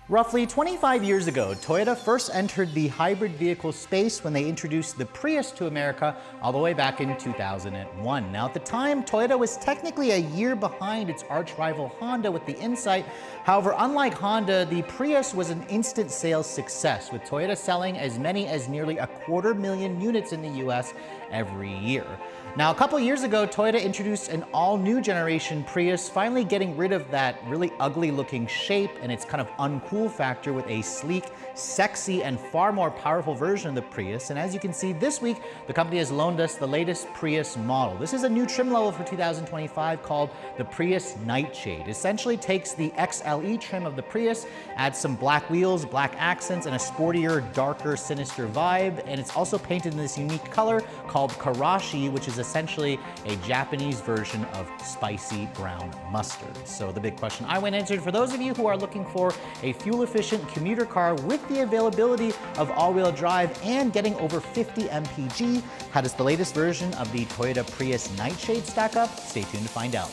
Roughly 25 years ago, Toyota first entered the hybrid vehicle space when they introduced the Prius to America all the way back in 2001. Now, at the time, Toyota was technically a year behind its arch rival Honda with the Insight. However, unlike Honda, the Prius was an instant sales success, with Toyota selling as many as nearly 250,000 units in the US every year. Now, a couple years ago, Toyota introduced an all-new generation Prius, finally getting rid of that really ugly-looking shape and its kind of uncool factor with a sleek, sexy, and far more powerful version of the Prius. And as you can see this week, the company has loaned us the latest Prius model. This is a new trim level for 2025 called the Prius Nightshade. It essentially takes the XLE trim of the Prius, adds some black wheels, black accents, and a sportier, darker, sinister vibe. And it's also painted in this unique color called Karashi, which is essentially a Japanese version of spicy brown mustard. So the big question I went answered, for those of you who are looking for a fuel-efficient commuter car with the availability of all-wheel drive and getting over 50 mpg, how does the latest version of the Toyota Prius Nightshade stack up? Stay tuned to find out.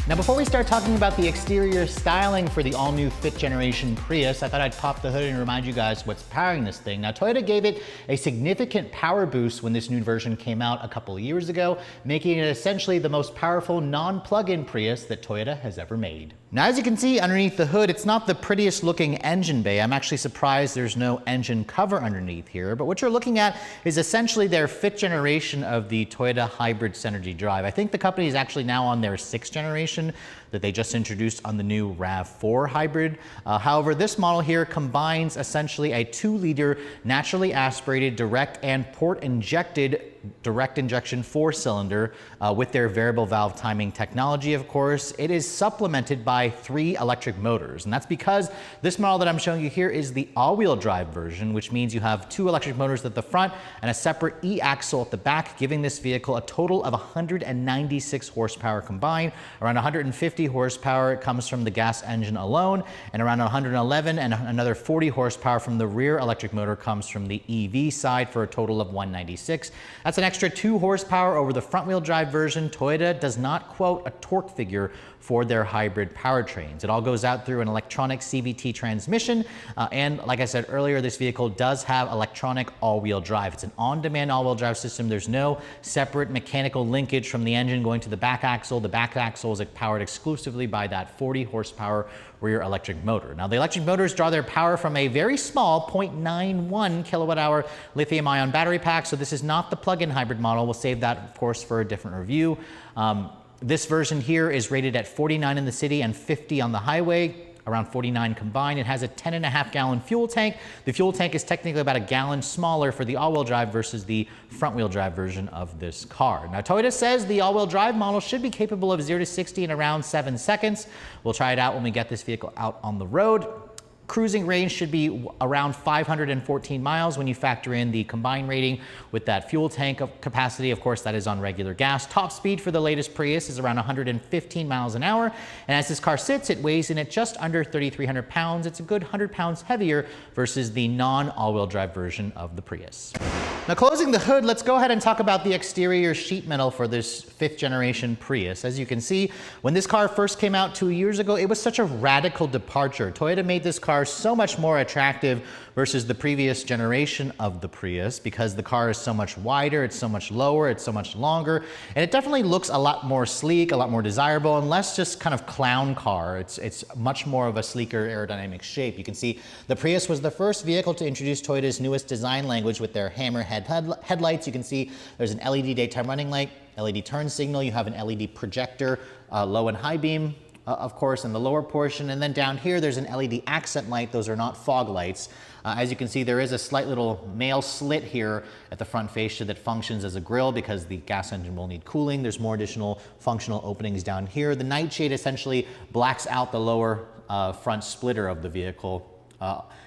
Now, before we start talking about the exterior styling for the all-new 5th generation Prius, I thought I'd pop the hood and remind you guys what's powering this thing. Now, Toyota gave it a significant power boost when this new version came out a couple of years ago, making it essentially the most powerful non-plug-in Prius that Toyota has ever made. Now, as you can see underneath the hood, it's not the prettiest looking engine bay. I'm actually surprised there's no engine cover underneath here, but what you're looking at is essentially their 5th generation of the Toyota hybrid Synergy drive. I think the company is actually now on their 6th generation that they just introduced on the new RAV4 hybrid. However, this model here combines essentially a 2-liter naturally aspirated direct and port injected direct injection 4-cylinder with their variable valve timing technology, of course. It is supplemented by 3 electric motors, and that's because this model that I'm showing you here is the all-wheel drive version, which means you have 2 electric motors at the front and a separate e-axle at the back, giving this vehicle a total of 196 horsepower combined. Around 150 horsepower comes from the gas engine alone, and around 111 and another 40 horsepower from the rear electric motor comes from the EV side for a total of 196. That's an extra 2 horsepower over the front-wheel drive version. Toyota does not quote a torque figure for their hybrid powertrains. It all goes out through an electronic CVT transmission, and like I said earlier, this vehicle does have electronic all-wheel drive. It's an on-demand all-wheel drive system. There's no separate mechanical linkage from the engine going to the back axle. The back axle is powered exclusively by that 40 horsepower rear electric motor. Now, the electric motors draw their power from a very small 0.91 kilowatt-hour lithium-ion battery pack, so this is not the plug-in hybrid model. We'll save that, of course, for a different review. This version here is rated at 49 in the city and 50 on the highway, around 49 combined. It has a 10.5-gallon fuel tank. The fuel tank is technically about a gallon smaller for the all-wheel drive versus the front-wheel drive version of this car. Now, Toyota says the all-wheel drive model should be capable of 0 to 60 in around 7 seconds. We'll try it out when we get this vehicle out on the road. Cruising range should be around 514 miles when you factor in the combined rating with that fuel tank capacity. Of course, that is on regular gas. Top speed for the latest Prius is around 115 miles an hour. And as this car sits, it weighs in at just under 3,300 pounds. It's a good 100 pounds heavier versus the non-all-wheel drive version of the Prius. Now, closing the hood, let's go ahead and talk about the exterior sheet metal for this 5th generation Prius. As you can see, when this car first came out 2 years ago, it was such a radical departure. Toyota made this car so much more attractive versus the previous generation of the Prius because the car is so much wider, it's so much lower, it's so much longer, and it definitely looks a lot more sleek, a lot more desirable, and less just kind of clown car. It's much more of a sleeker aerodynamic shape. You can see the Prius was the first vehicle to introduce Toyota's newest design language with their hammerhead headlights. You can see there's an LED daytime running light, LED turn signal, you have an LED projector, low and high beam, of course, in the lower portion. And then down here, there's an LED accent light. Those are not fog lights. As you can see, there is a slight little male slit here at the front fascia that functions as a grille because the gas engine will need cooling. There's more additional functional openings down here. The Nightshade essentially blacks out the lower front splitter of the vehicle.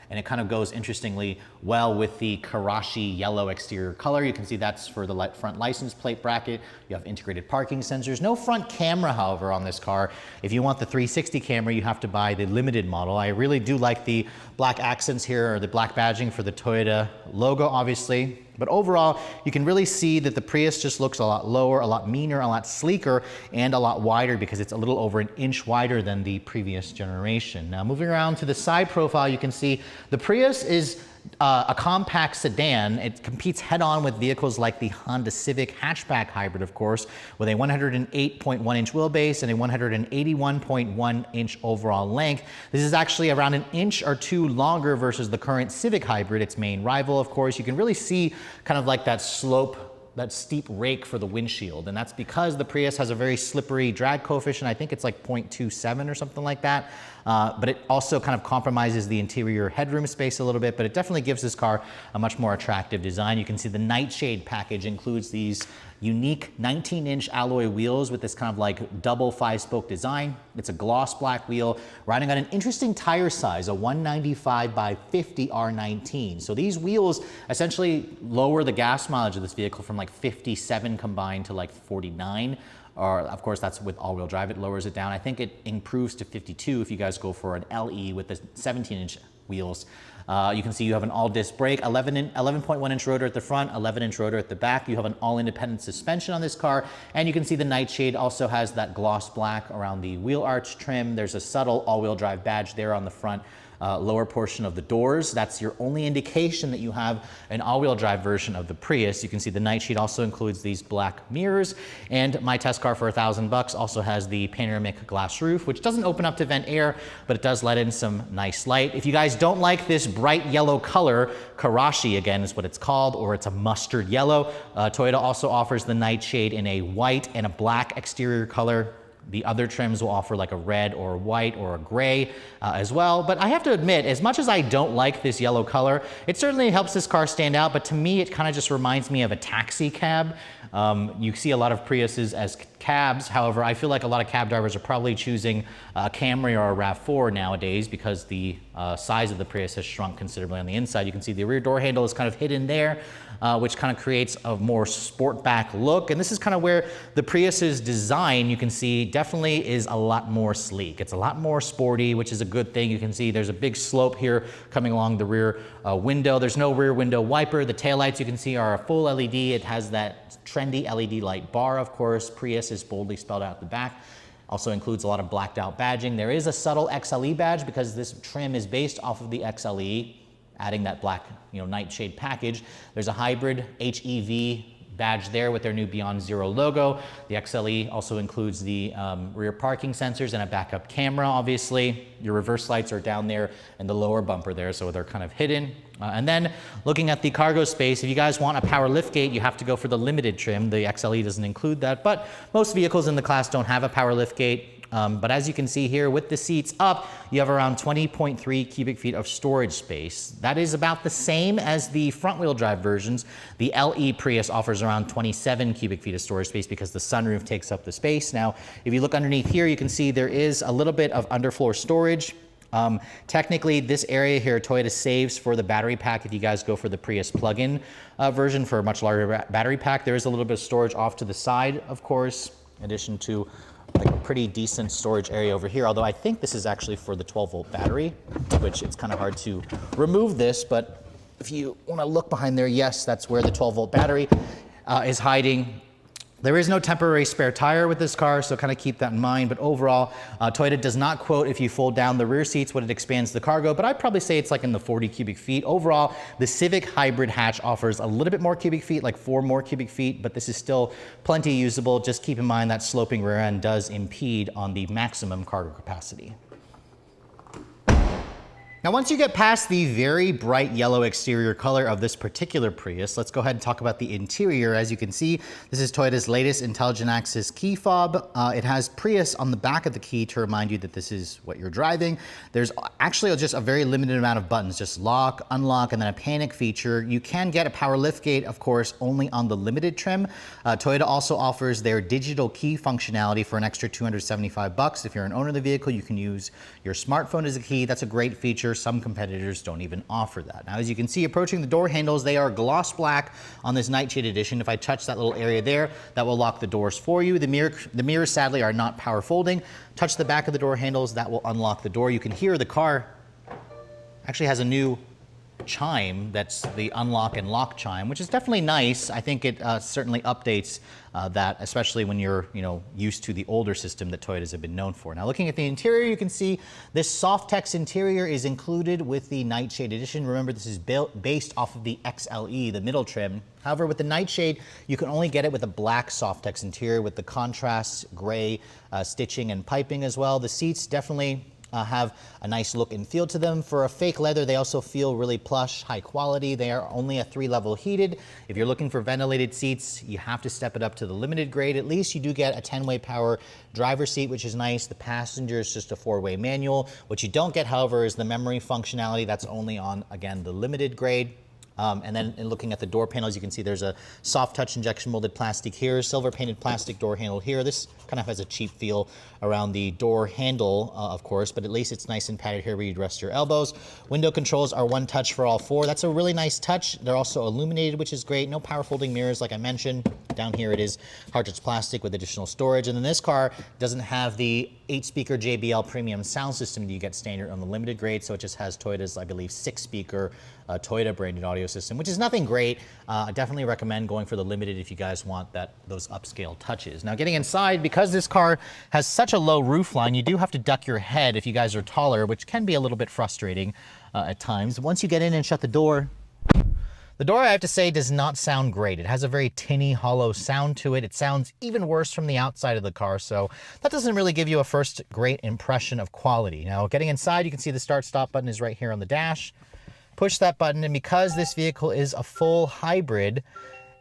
And it kind of goes interestingly well with the Karashi yellow exterior color. You can see that's for the front license plate bracket. You have integrated parking sensors. No front camera, however, on this car. If you want the 360 camera, you have to buy the limited model. I really do like the black accents here, or the black badging for the Toyota logo, obviously. But overall, you can really see that the Prius just looks a lot lower, a lot meaner, a lot sleeker, and a lot wider because it's a little over an inch wider than the previous generation. Now, moving around to the side profile, you can see the Prius is a compact sedan. It competes head-on with vehicles like the Honda Civic hatchback hybrid, of course, with a 108.1-inch wheelbase and a 181.1-inch overall length. This is actually around an inch or two longer versus the current Civic hybrid, its main rival, of course. You can really see kind of like that slope, that steep rake for the windshield, and that's because the Prius has a very slippery drag coefficient. I think it's like 0.27 or something like that. But it also kind of compromises the interior headroom space a little bit, but it definitely gives this car a much more attractive design. You can see the Nightshade package includes these unique 19-inch alloy wheels with this kind of like double 5-spoke design. It's a gloss black wheel riding on an interesting tire size, a 195 by 50 R19. So these wheels essentially lower the gas mileage of this vehicle from like 57 combined to like 49. Or of course, that's with all-wheel drive, it lowers it down. I think it improves to 52 if you guys go for an LE with the 17-inch wheels. You can see you have an all-disc brake, 11.1-inch rotor at the front, 11-inch rotor at the back. You have an all-independent suspension on this car, and you can see the Nightshade also has that gloss black around the wheel arch trim. There's a subtle all-wheel drive badge there on the front lower portion of the doors. That's your only indication that you have an all-wheel drive version of the Prius. You can see the Nightshade also includes these black mirrors, and my test car for $1,000 also has the panoramic glass roof, which doesn't open up to vent air, but it does let in some nice light. If you guys don't like this bright yellow color, Karashi again is what it's called, or it's a mustard yellow. Toyota also offers the Nightshade in a white and a black exterior color. The other trims will offer like a red or a white or a gray as well. But I have to admit, as much as I don't like this yellow color, it certainly helps this car stand out. But to me, it kind of just reminds me of a taxi cab. You see a lot of Priuses as cabs. However, I feel like a lot of cab drivers are probably choosing a Camry or a RAV4 nowadays because the size of the Prius has shrunk considerably on the inside. You can see the rear door handle is kind of hidden there, which kind of creates a more sport-back look. And this is kind of where the Prius's design, you can see, definitely is a lot more sleek. It's a lot more sporty, which is a good thing. You can see there's a big slope here coming along the rear window. There's no rear window wiper. The taillights you can see are a full LED. It has that trendy LED light bar, of course. Prius is boldly spelled out at the back. Also includes a lot of blacked out badging. There is a subtle XLE badge because this trim is based off of the XLE, adding that black, Nightshade package. There's a hybrid HEV badge there with their new Beyond Zero logo. The XLE also includes the rear parking sensors and a backup camera, obviously. Your reverse lights are down there and the lower bumper there, so they're kind of hidden. And then looking at the cargo space, if you guys want a power liftgate, you have to go for the limited trim. The XLE doesn't include that, but most vehicles in the class don't have a power liftgate. But as you can see here, with the seats up, you have around 20.3 cubic feet of storage space. That is about the same as the front-wheel drive versions. The LE Prius offers around 27 cubic feet of storage space because the sunroof takes up the space. Now, if you look underneath here, you can see there is a little bit of underfloor storage. Technically, this area here, Toyota saves for the battery pack if you guys go for the Prius plug-in version for a much larger battery pack. There is a little bit of storage off to the side, of course, in addition to like a pretty decent storage area over here, although I think this is actually for the 12-volt battery, which it's kind of hard to remove this, but if you want to look behind there, yes, that's where the 12-volt battery is hiding. There is no temporary spare tire with this car, so kind of keep that in mind. But overall, Toyota does not quote if you fold down the rear seats what it expands the cargo, but I'd probably say it's like in the 40 cubic feet. Overall, the Civic hybrid hatch offers a little bit more cubic feet, like 4 more cubic feet, but this is still plenty usable. Just keep in mind that sloping rear end does impede on the maximum cargo capacity. Now, once you get past the very bright yellow exterior color of this particular Prius, let's go ahead and talk about the interior. As you can see, this is Toyota's latest Intelligent Axis key fob. It has Prius on the back of the key to remind you that this is what you're driving. There's actually just a very limited amount of buttons, just lock, unlock, and then a panic feature. You can get a power liftgate, of course, only on the limited trim. Toyota also offers their digital key functionality for an extra $275. If you're an owner of the vehicle, you can use your smartphone as a key. That's a great feature. Some competitors don't even offer that. Now, as you can see, approaching the door handles, they are gloss black on this Nightshade edition. If I touch that little area there, that will lock the doors for you. The mirrors, sadly, are not power folding. Touch the back of the door handles, that will unlock the door. You can hear the car actually has a new chime that's the unlock and lock chime, which is definitely nice. I think it certainly updates that, especially when you're used to the older system that Toyotas have been known for. Now, looking at the interior, you can see this soft text interior is included with the Nightshade edition. Remember, this is based off of the XLE, the middle trim. However, with the Nightshade, you can only get it with a black soft text interior with the contrast gray stitching and piping as well. The seats definitely have a nice look and feel to them. For a fake leather, they also feel really plush, high quality. They are only a 3-level heated. If you're looking for ventilated seats, you have to step it up to the limited grade. At least you do get a 10-way power driver seat, which is nice. The passenger is just a 4-way manual. What you don't get, however, is the memory functionality. That's only on, again, the limited grade. And then in looking at the door panels, you can see there's a soft touch injection molded plastic here, silver painted plastic door handle here. This kind of has a cheap feel around the door handle, of course, but at least it's nice and padded here where you'd rest your elbows. Window controls are one touch for all 4. That's a really nice touch. They're also illuminated, which is great. No power folding mirrors, like I mentioned. Down here it is hard touch plastic with additional storage. And then this car doesn't have the 8-speaker JBL premium sound system that you get standard on the limited grade, so it just has Toyota's, I believe, 6-speaker Toyota branded audio system, which is nothing great. I definitely recommend going for the limited if you guys want those upscale touches. Now, getting inside, because this car has such a low roofline, you do have to duck your head if you guys are taller, which can be a little bit frustrating at times. Once you get in and shut the door, I have to say, does not sound great. It has a very tinny, hollow sound to it. It sounds even worse from the outside of the car, so that doesn't really give you a first great impression of quality. Now, getting inside, you can see the start-stop button is right here on the dash. Push that button, and because this vehicle is a full hybrid,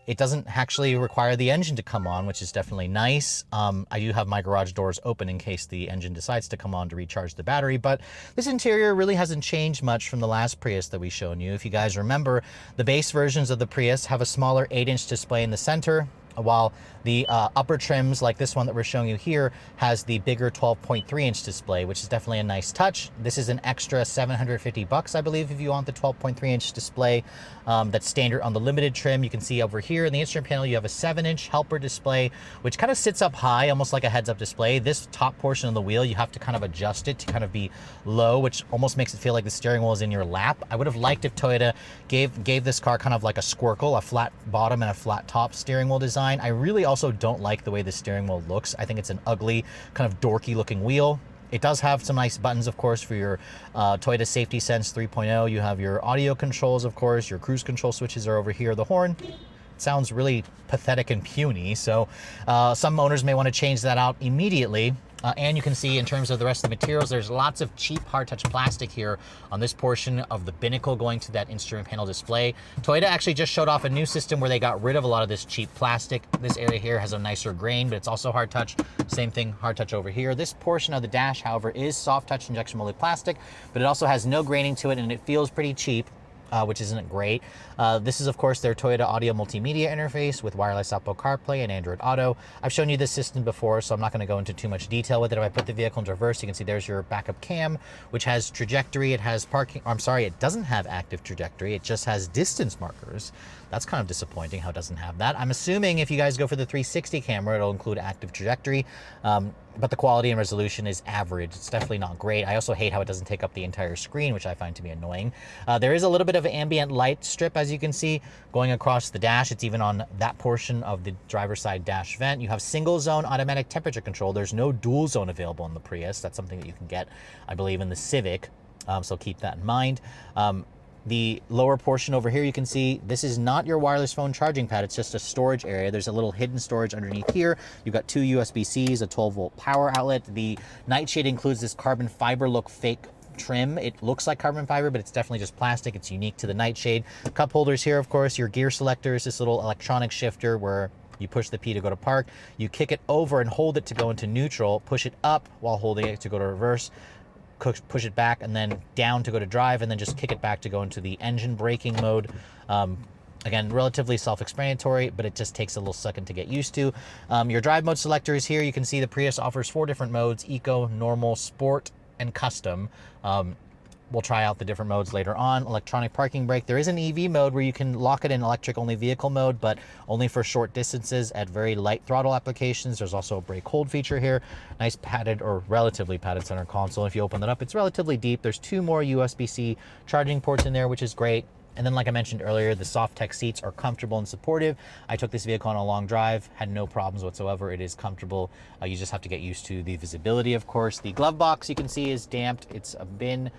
it doesn't actually require the engine to come on, which is definitely nice. I do have my garage doors open in case the engine decides to come on to recharge the battery, but this interior really hasn't changed much from the last Prius that we've shown you. If you guys remember, the base versions of the Prius have a smaller 8-inch display in the center, while the upper trims, like this one that we're showing you here, has the bigger 12.3-inch display, which is definitely a nice touch. This is an extra $750, I believe, if you want the 12.3-inch display. That's standard on the limited trim. You can see over here in the instrument panel, you have a 7-inch helper display, which kind of sits up high, almost like a heads-up display. This top portion of the wheel, you have to kind of adjust it to kind of be low, which almost makes it feel like the steering wheel is in your lap. I would have liked if Toyota gave this car kind of like a squircle, a flat bottom and a flat top steering wheel design. I really also don't like the way the steering wheel looks. I think it's an ugly, kind of dorky looking wheel. It does have some nice buttons, of course, for your Toyota Safety Sense 3.0. You have your audio controls, of course. Your cruise control switches are over here. The horn sounds really pathetic and puny, so some owners may want to change that out immediately. And you can see in terms of the rest of the materials, there's lots of cheap hard touch plastic here on this portion of the binnacle going to that instrument panel display. Toyota actually just showed off a new system where they got rid of a lot of this cheap plastic. This area here has a nicer grain, but it's also hard touch. Same thing, hard touch over here. This portion of the dash, however, is soft touch injection molded plastic, but it also has no graining to it and it feels pretty cheap. Which isn't great. This is, of course, their Toyota audio multimedia interface with wireless Apple CarPlay and Android Auto. I've shown you this system before, so I'm not going to go into too much detail with it. If I put the vehicle into reverse, you can see there's your backup cam, which has trajectory. It has parking. I'm sorry, it doesn't have active trajectory. It just has distance markers. That's kind of disappointing how it doesn't have that. I'm assuming if you guys go for the 360 camera, it'll include active trajectory. But the quality and resolution is average. It's definitely not great. I also hate how it doesn't take up the entire screen, which I find to be annoying. There is a little bit of an ambient light strip, as you can see, going across the dash. It's even on that portion of the driver's side dash vent. You have single zone automatic temperature control. There's no dual zone available in the Prius. That's something that you can get, I believe, in the Civic. So keep that in mind. The lower portion over here, you can see this is not your wireless phone charging pad. It's just a storage area. There's a little hidden storage underneath here. You've got 2 USB-Cs, a 12-volt power outlet. The Nightshade includes this carbon fiber look fake trim. It looks like carbon fiber, but it's definitely just plastic. It's unique to the Nightshade. Cup holders here, of course. Your gear selectors, this little electronic shifter where you push the P to go to park. You kick it over and hold it to go into neutral. Push it up while holding it to go to reverse. Push it back and then down to go to drive, and then just kick it back to go into the engine braking mode. Again, relatively self-explanatory, but it just takes a little second to get used to. Your drive mode selector is here. You can see the Prius offers 4 different modes: Eco, Normal, Sport, and Custom. we'll try out the different modes later on. Electronic parking brake. There is an EV mode where you can lock it in electric only vehicle mode, but only for short distances at very light throttle applications. There's also a brake hold feature here. Nice padded or relatively padded center console. If you open it up, it's relatively deep. There's 2 more USB-C charging ports in there, which is great. And then, like I mentioned earlier, the soft tech seats are comfortable and supportive. I took this vehicle on a long drive, had no problems whatsoever. It is comfortable. You just have to get used to the visibility, of course. The glove box, you can see, is damped. It's a bin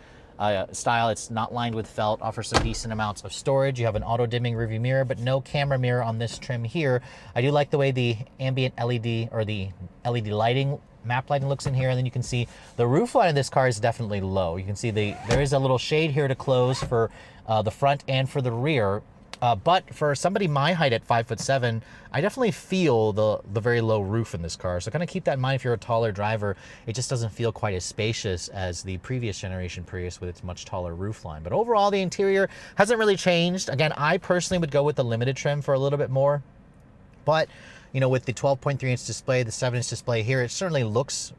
style. It's not lined with felt, offers some decent amounts of storage. You have an auto dimming rearview mirror, but no camera mirror on this trim here. I do like the way the ambient LED or the LED lighting, map lighting looks in here, and then you can see the roof line of this car is definitely low. You can see there is a little shade here to close for the front and for the rear. But for somebody my height at 5'7", I definitely feel the very low roof in this car. So kind of keep that in mind if you're a taller driver. It just doesn't feel quite as spacious as the previous generation Prius with its much taller roof line. But overall, the interior hasn't really changed. Again, I personally would go with the limited trim for a little bit more. But, you know, with the 12.3-inch display, the 7-inch display here, it certainly looks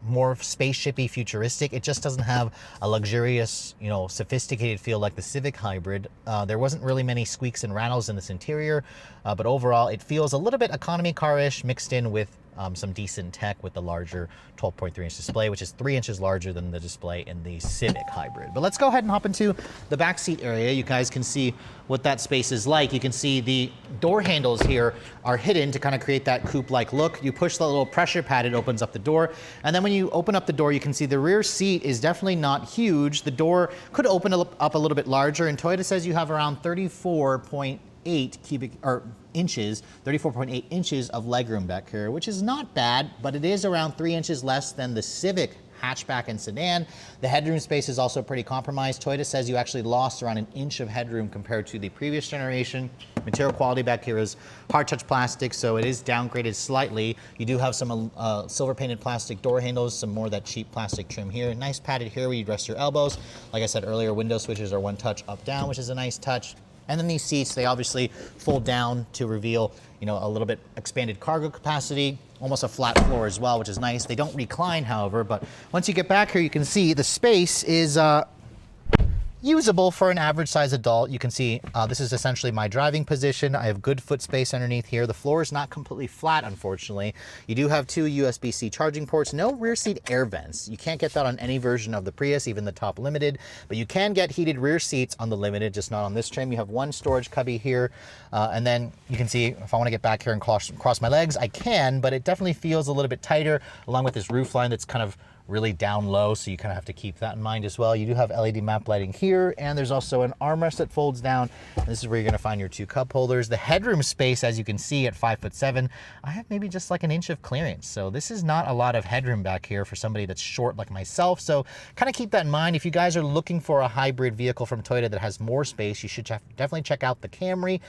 more spaceshipy, futuristic. It just doesn't have a luxurious, you know, sophisticated feel like the Civic Hybrid. There wasn't really many squeaks and rattles in this interior, but overall it feels a little bit economy car-ish mixed in with some decent tech with the larger 12.3-inch display, which is 3 inches larger than the display in the Civic Hybrid. But let's go ahead and hop into the back seat area. You guys can see what that space is like. You can see the door handles here are hidden to kind of create that coupe-like look. You push the little pressure pad, it opens up the door. And then when you open up the door, you can see the rear seat is definitely not huge. The door could open up a little bit larger, and Toyota says you have around 34.8 inches, 34.8 inches of legroom back here, which is not bad, but it is around 3 inches less than the Civic hatchback and sedan. The headroom space is also pretty compromised. Toyota says you actually lost around 1 inch of headroom compared to the previous generation. Material quality back here is hard touch plastic, so it is downgraded slightly. You do have some silver painted plastic door handles, some more of that cheap plastic trim here. Nice padded here where you rest your elbows. Like I said earlier, window switches are one touch up down, which is a nice touch. And then these seats, they obviously fold down to reveal, you know, a little bit expanded cargo capacity, almost a flat floor as well, which is nice. They don't recline, however, but once you get back here, you can see the space is usable for an average size adult. You can see this is essentially my driving position. I have good foot space underneath here. The floor is not completely flat, unfortunately. You do have 2 USB-C charging ports, no rear seat air vents. You can't get that on any version of the Prius, even the top limited, but you can get heated rear seats on the limited, just not on this trim. You have 1 storage cubby here, and then you can see if I want to get back here and cross my legs, I can, but it definitely feels a little bit tighter, along with this roof line that's kind of really down low, so you kind of have to keep that in mind as well. You do have LED map lighting here, and there's also an armrest that folds down. This is where you're gonna find your 2 cup holders. The headroom space, as you can see at 5'7", I have maybe just like 1 inch of clearance. So this is not a lot of headroom back here for somebody that's short like myself. So kind of keep that in mind. If you guys are looking for a hybrid vehicle from Toyota that has more space, you should definitely check out the Camry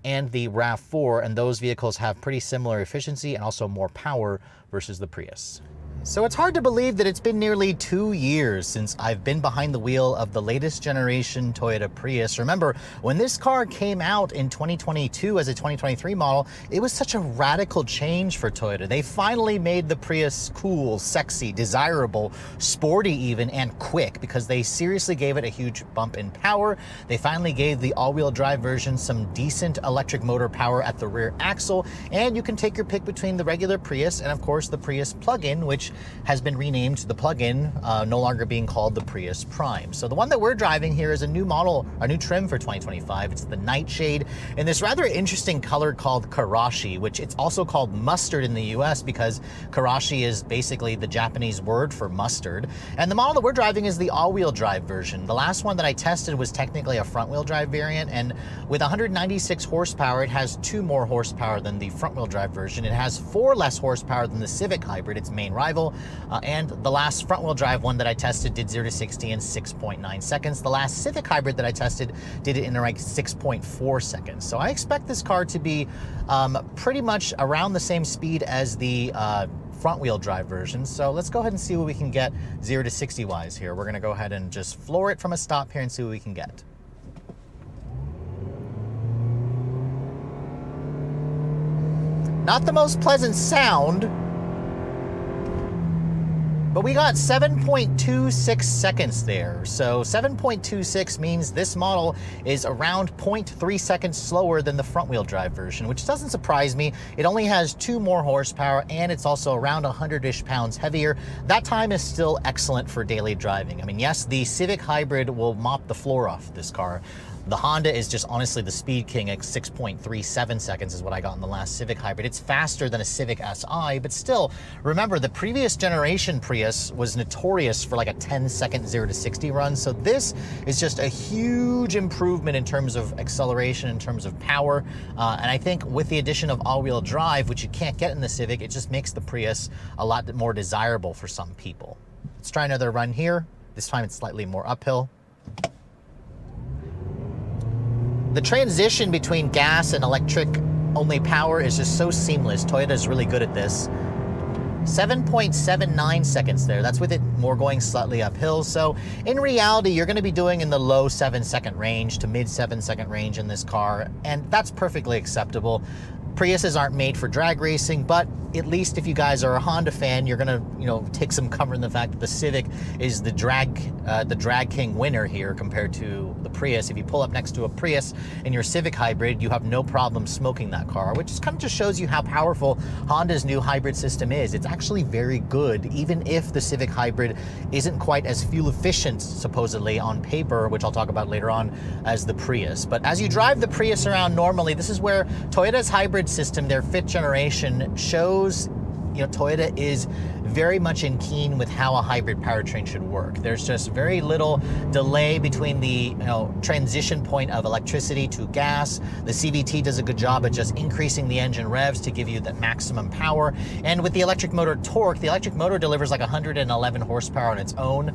and the RAV4, and those vehicles have pretty similar efficiency and also more power versus the Prius. So it's hard to believe that it's been nearly 2 years since I've been behind the wheel of the latest generation Toyota Prius. Remember, when this car came out in 2022 as a 2023 model, it was such a radical change for Toyota. They finally made the Prius cool, sexy, desirable, sporty even, and quick, because they seriously gave it a huge bump in power. They finally gave the all-wheel drive version some decent electric motor power at the rear axle, and you can take your pick between the regular Prius and, of course, the Prius plug-in, which has been renamed the plug-in, no longer being called the Prius Prime. So the one that we're driving here is a new model, a new trim for 2025. It's the Nightshade in this rather interesting color called Karashi, which it's also called mustard in the US because Karashi is basically the Japanese word for mustard. And the model that we're driving is the all-wheel drive version. The last one that I tested was technically a front-wheel drive variant, and with 196 horsepower, it has 2 more horsepower than the front-wheel drive version. It has 4 less horsepower than the Civic Hybrid, its main rival. And the last front-wheel drive one that I tested did 0 to 60 in 6.9 seconds. The last Civic Hybrid that I tested did it in like 6.4 seconds. So I expect this car to be pretty much around the same speed as the front-wheel drive version. So let's go ahead and see what we can get 0 to 60 wise here. We're gonna go ahead and just floor it from a stop here and see what we can get. Not the most pleasant sound, But we got 7.26 seconds there. So 7.26 means this model is around 0.3 seconds slower than the front-wheel drive version, which doesn't surprise me. It only has 2 more horsepower, and it's also around 100-ish pounds heavier. That time is still excellent for daily driving. I mean, yes, the Civic Hybrid will mop the floor off this car. The Honda is just honestly the speed king at 6.37 seconds is what I got in the last Civic Hybrid. It's faster than a Civic Si, but still, remember, the previous generation Prius was notorious for like a 10-second 0 to 60 run, so this is just a huge improvement in terms of acceleration, in terms of power, and I think with the addition of all-wheel drive, which you can't get in the Civic, it just makes the Prius a lot more desirable for some people. Let's try another run here. This time it's slightly more uphill. The transition between gas and electric only power is just so seamless. Toyota's really good at this. 7.79 seconds there. That's with it more going slightly uphill. So in reality, you're going to be doing in the low 7-second range to mid 7-second range in this car, and that's perfectly acceptable. Priuses aren't made for drag racing, but at least if you guys are a Honda fan, you're gonna, take some comfort in the fact that the Civic is the drag king winner here compared to the Prius. If you pull up next to a Prius in your Civic Hybrid, you have no problem smoking that car, which kind of just shows you how powerful Honda's new hybrid system is. It's actually very good, even if the Civic Hybrid isn't quite as fuel efficient, supposedly on paper, which I'll talk about later on, as the Prius. But as you drive the Prius around normally, this is where Toyota's hybrid system, their 5th generation, shows Toyota is very much in keen with how a hybrid powertrain should work. There's just very little delay between the transition point of electricity to gas. The CVT does a good job at just increasing the engine revs to give you that maximum power. And with the electric motor torque, the electric motor delivers like 111 horsepower on its own.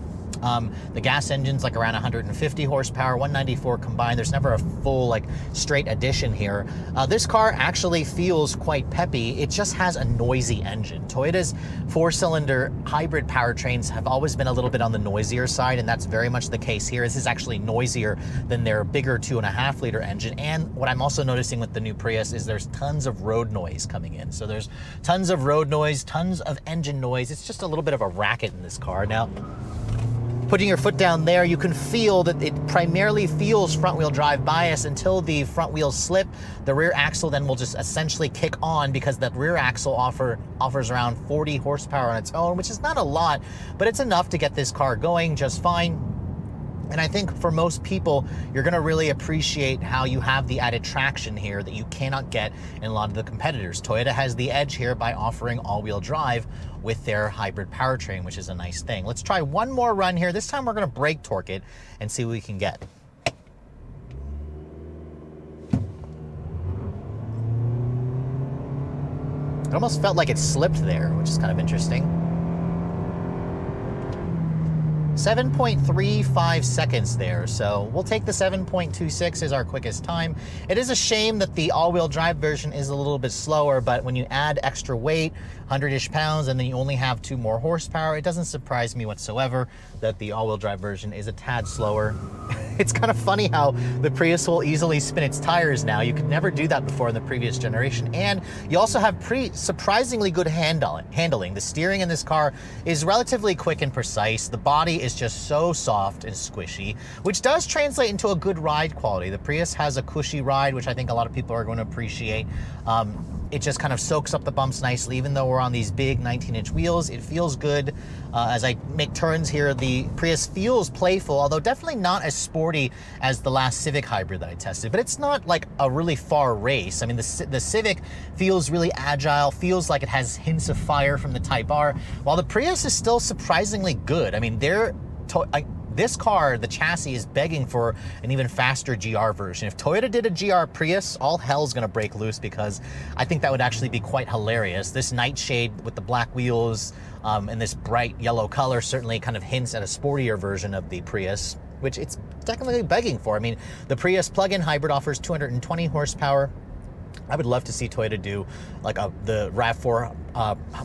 The gas engine's like around 150 horsepower, 194 combined. There's never a full straight addition here. This car actually feels quite peppy. It just has a noisy engine. Toyota's 4-cylinder hybrid powertrains have always been a little bit on the noisier side, and that's very much the case here. This is actually noisier than their bigger 2.5-liter engine. And what I'm also noticing with the new Prius is there's tons of road noise coming in. So there's tons of road noise, tons of engine noise. It's just a little bit of a racket in this car. Now, putting your foot down there, you can feel that it primarily feels front-wheel drive bias until the front wheels slip. The rear axle then will just essentially kick on because that rear axle offers around 40 horsepower on its own, which is not a lot, but it's enough to get this car going just fine. And I think for most people, you're going to really appreciate how you have the added traction here that you cannot get in a lot of the competitors. Toyota has the edge here by offering all-wheel drive with their hybrid powertrain, which is a nice thing. Let's try one more run here. This time we're going to brake torque it and see what we can get. It almost felt like it slipped there, which is kind of interesting. 7.35 seconds there, so we'll take the 7.26 as our quickest time. It is a shame that the all-wheel drive version is a little bit slower, but when you add extra weight, 100-ish pounds, and then you only have 2 more horsepower, it doesn't surprise me whatsoever that the all-wheel drive version is a tad slower. It's kind of funny how the Prius will easily spin its tires now. You could never do that before in the previous generation. And you also have surprisingly good handling. The steering in this car is relatively quick and precise. The body is just so soft and squishy, which does translate into a good ride quality. The Prius has a cushy ride, which I think a lot of people are going to appreciate. It just kind of soaks up the bumps nicely. Even though we're on these big 19-inch wheels, it feels good. As I make turns here, the Prius feels playful, although definitely not as sporty as the last Civic Hybrid that I tested. But it's not like a really far race. I mean, the Civic feels really agile, feels like it has hints of fire from the Type R, while the Prius is still surprisingly good. I mean, this car, the chassis, is begging for an even faster GR version. If Toyota did a GR Prius, all hell's gonna break loose, because I think that would actually be quite hilarious. This Nightshade with the black wheels and this bright yellow color certainly kind of hints at a sportier version of the Prius, which it's technically begging for. I mean, the Prius plug-in hybrid offers 220 horsepower. I would love to see Toyota do like the RAV4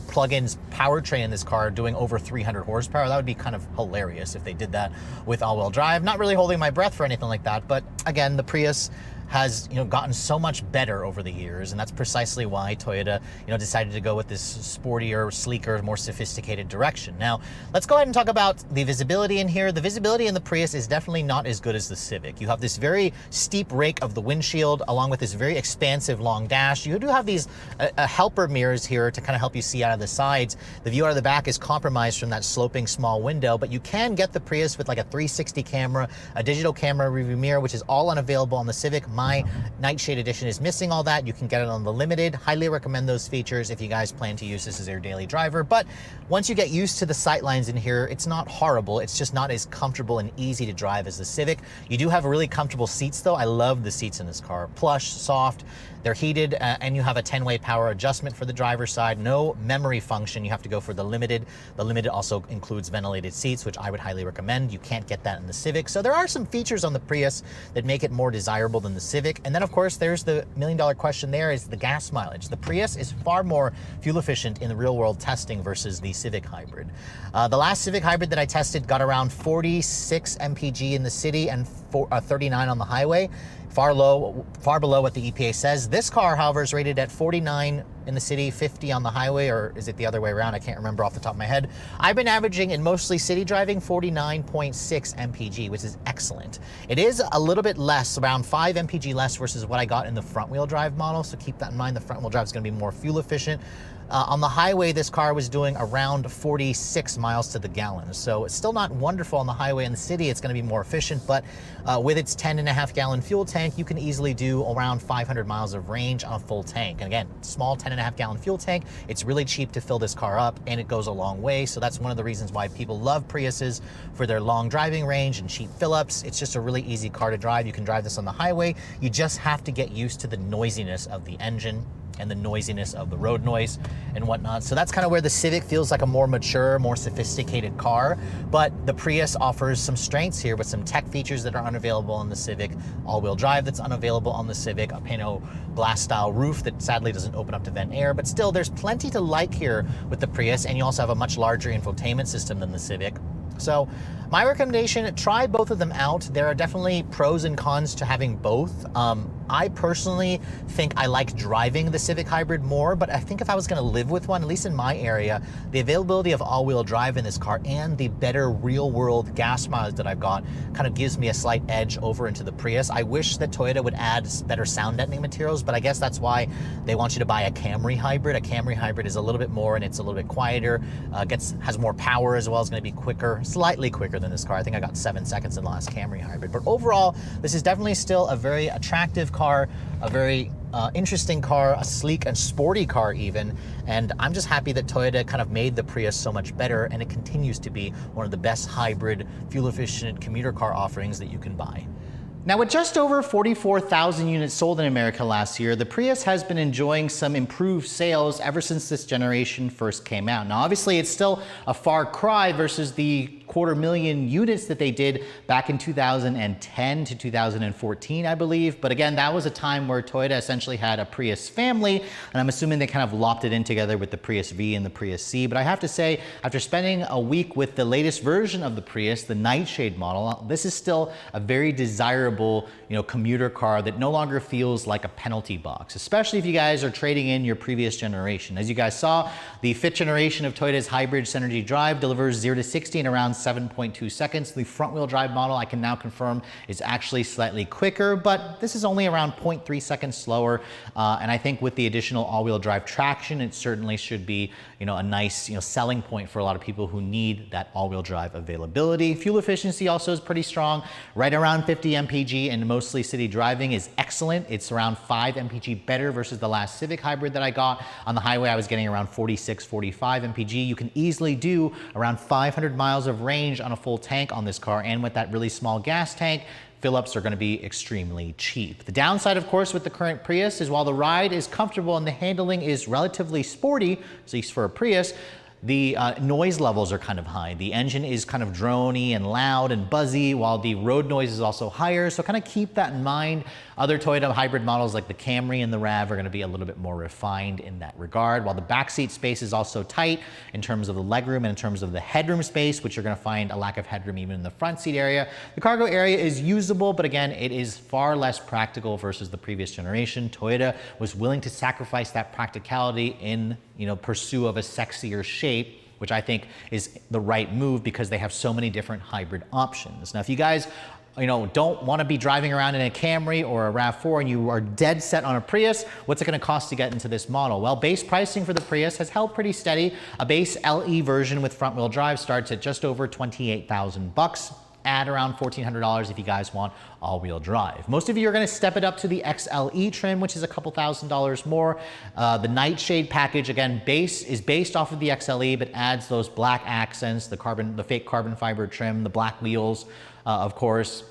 plug-ins powertrain in this car doing over 300 horsepower. That would be kind of hilarious if they did that with all-wheel drive. Not really holding my breath for anything like that, but again, the Prius has gotten so much better over the years, and that's precisely why Toyota decided to go with this sportier, sleeker, more sophisticated direction. Now let's go ahead and talk about the visibility in here. The visibility in the Prius is definitely not as good as the Civic. You have this very steep rake of the windshield along with this very expansive long dash. You do have these helper mirrors here to kind of help you see out of the sides. The view out of the back is compromised from that sloping small window, but you can get the Prius with like a 360 camera, a digital camera rearview mirror, which is all unavailable on the Civic. My Nightshade edition is missing all that. You can get it on the Limited. Highly recommend those features if you guys plan to use this as your daily driver. But once you get used to the sightlines in here, it's not horrible. It's just not as comfortable and easy to drive as the Civic. You do have really comfortable seats though. I love the seats in this car. Plush, soft. They're heated, and you have a 10-way power adjustment for the driver's side. No memory function. You have to go for the Limited. The Limited also includes ventilated seats, which I would highly recommend. You can't get that in the Civic. So there are some features on the Prius that make it more desirable than the Civic. And then of course, there's the million-dollar question there, is the gas mileage. The Prius is far more fuel efficient in the real world testing versus the Civic Hybrid. The last Civic Hybrid that I tested got around 46 mpg in the city and 39 on the highway. Far below what the EPA says. This car, however, is rated at 49 in the city, 50 on the highway, or is it the other way around? I can't remember off the top of my head. I've been averaging in mostly city driving 49.6 mpg, which is excellent. It is a little bit less, around 5 mpg less versus what I got in the front-wheel drive model, so keep that in mind. The front-wheel drive is going to be more fuel efficient. On the highway, this car was doing around 46 miles to the gallon. So it's still not wonderful on the highway. In the city, it's going to be more efficient, but with its 10.5 gallon fuel tank, you can easily do around 500 miles of range on a full tank. And again, small 10.5 gallon fuel tank. It's really cheap to fill this car up, and it goes a long way. So that's one of the reasons why people love Priuses, for their long driving range and cheap fill-ups. It's just a really easy car to drive. You can drive this on the highway. You just have to get used to the noisiness of the engine and the noisiness of the road noise and whatnot. So that's kind of where the Civic feels like a more mature, more sophisticated car. But the Prius offers some strengths here with some tech features that are unavailable on the Civic, all-wheel drive that's unavailable on the Civic, a pano glass style roof that sadly doesn't open up to vent air, but still there's plenty to like here with the Prius, and you also have a much larger infotainment system than the Civic. So my recommendation, try both of them out. There are definitely pros and cons to having both. I personally think I like driving the Civic Hybrid more, but I think if I was gonna live with one, at least in my area, the availability of all-wheel drive in this car and the better real-world gas mileage that I've got kind of gives me a slight edge over into the Prius. I wish that Toyota would add better sound deadening materials, but I guess that's why they want you to buy a Camry Hybrid. A Camry Hybrid is a little bit more, and it's a little bit quieter, has more power as well, it's gonna be quicker, slightly quicker than this car. I think I got 7 seconds in the last Camry Hybrid. But overall, this is definitely still a very attractive car, a very interesting car, a sleek and sporty car even. And I'm just happy that Toyota kind of made the Prius so much better, and it continues to be one of the best hybrid, fuel-efficient commuter car offerings that you can buy. Now, with just over 44,000 units sold in America last year, the Prius has been enjoying some improved sales ever since this generation first came out. Now, obviously, it's still a far cry versus the 250,000 units that they did back in 2010 to 2014, I believe. But again, that was a time where Toyota essentially had a Prius family, and I'm assuming they kind of lopped it in together with the Prius V and the Prius C. But I have to say, after spending a week with the latest version of the Prius, the Nightshade model, this is still a very desirable, commuter car that no longer feels like a penalty box, especially if you guys are trading in your previous generation. As you guys saw, the 5th generation of Toyota's hybrid Synergy Drive delivers 0 to 60 in around 7.2 seconds. The front-wheel drive model, I can now confirm, is actually slightly quicker, but this is only around 0.3 seconds slower. And I think with the additional all-wheel drive traction, it certainly should be, a nice, selling point for a lot of people who need that all-wheel drive availability. Fuel efficiency also is pretty strong, right around 50 mpg, and mostly city driving is excellent. It's around 5 mpg better versus the last Civic Hybrid that I got. On the highway, I was getting around 46, 45 mpg. You can easily do around 500 miles of range on a full tank on this car, and with that really small gas tank, fill-ups are going to be extremely cheap. The downside, of course, with the current Prius is while the ride is comfortable and the handling is relatively sporty, at least for a Prius, the noise levels are kind of high. The engine is kind of droney and loud and buzzy, while the road noise is also higher. So kind of keep that in mind. Other Toyota hybrid models like the Camry and the RAV are going to be a little bit more refined in that regard, while the backseat space is also tight in terms of the legroom and in terms of the headroom space, which you're going to find a lack of headroom even in the front seat area. The cargo area is usable, but again, it is far less practical versus the previous generation. Toyota was willing to sacrifice that practicality in, pursuit of a sexier shape, which I think is the right move because they have so many different hybrid options. Now, if you guys don't want to be driving around in a Camry or a RAV4 and you are dead set on a Prius, what's it going to cost to get into this model? Well, base pricing for the Prius has held pretty steady. A base LE version with front wheel drive starts at just over $28,000. Add around $1,400 if you guys want all-wheel drive. Most of you are going to step it up to the XLE trim, which is a couple $1,000s more. The Nightshade package, again, is based off of the XLE, but adds those black accents, the fake carbon fiber trim, the black wheels, of course.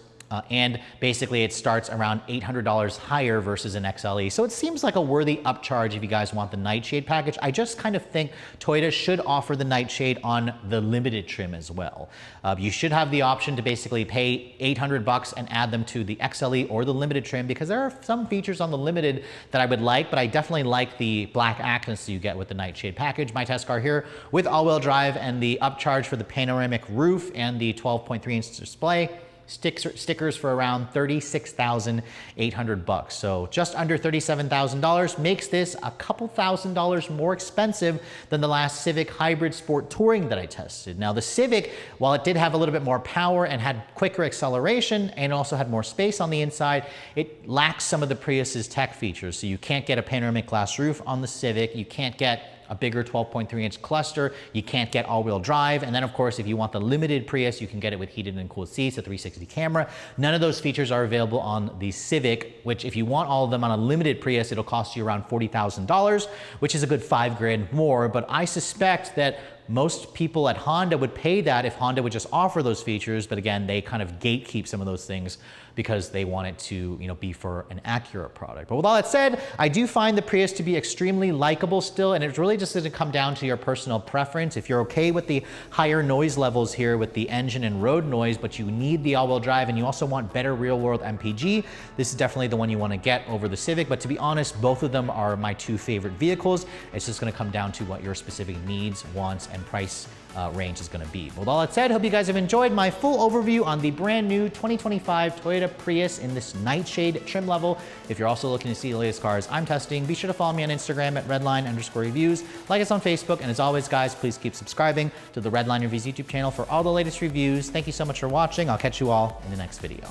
And basically it starts around $800 higher versus an XLE. So it seems like a worthy upcharge if you guys want the Nightshade package. I just kind of think Toyota should offer the Nightshade on the limited trim as well. You should have the option to basically pay $800 and add them to the XLE or the limited trim, because there are some features on the limited that I would like, but I definitely like the black accents you get with the Nightshade package. My test car here with all-wheel drive and the upcharge for the panoramic roof and the 12.3-inch display. Stickers for around $36,800. So just under $37,000 makes this a couple $1,000s more expensive than the last Civic Hybrid Sport Touring that I tested. Now the Civic, while it did have a little bit more power and had quicker acceleration and also had more space on the inside, it lacks some of the Prius's tech features. So you can't get a panoramic glass roof on the Civic. You can't get a bigger 12.3-inch cluster. You can't get all-wheel drive. And then, of course, if you want the limited Prius, you can get it with heated and cooled seats, a 360 camera. None of those features are available on the Civic, which if you want all of them on a limited Prius, it'll cost you around $40,000, which is a good $5,000 more. But I suspect that most people at Honda would pay that if Honda would just offer those features. But again, they kind of gatekeep some of those things because they want it to be for an Acura product. But with all that said, I do find the Prius to be extremely likable still, and it really just doesn't come down to your personal preference. If you're okay with the higher noise levels here with the engine and road noise, but you need the all-wheel drive and you also want better real-world MPG, this is definitely the one you want to get over the Civic. But to be honest, both of them are my two favorite vehicles. It's just going to come down to what your specific needs, wants, and price range is going to be. With all that said, hope you guys have enjoyed my full overview on the brand new 2025 Toyota Prius in this Nightshade trim level. If you're also looking to see the latest cars I'm testing, be sure to follow me on Instagram at redline_reviews, like us on Facebook, and as always, guys, please keep subscribing to the Redline Reviews YouTube channel for all the latest reviews. Thank you so much for watching. I'll catch you all in the next video.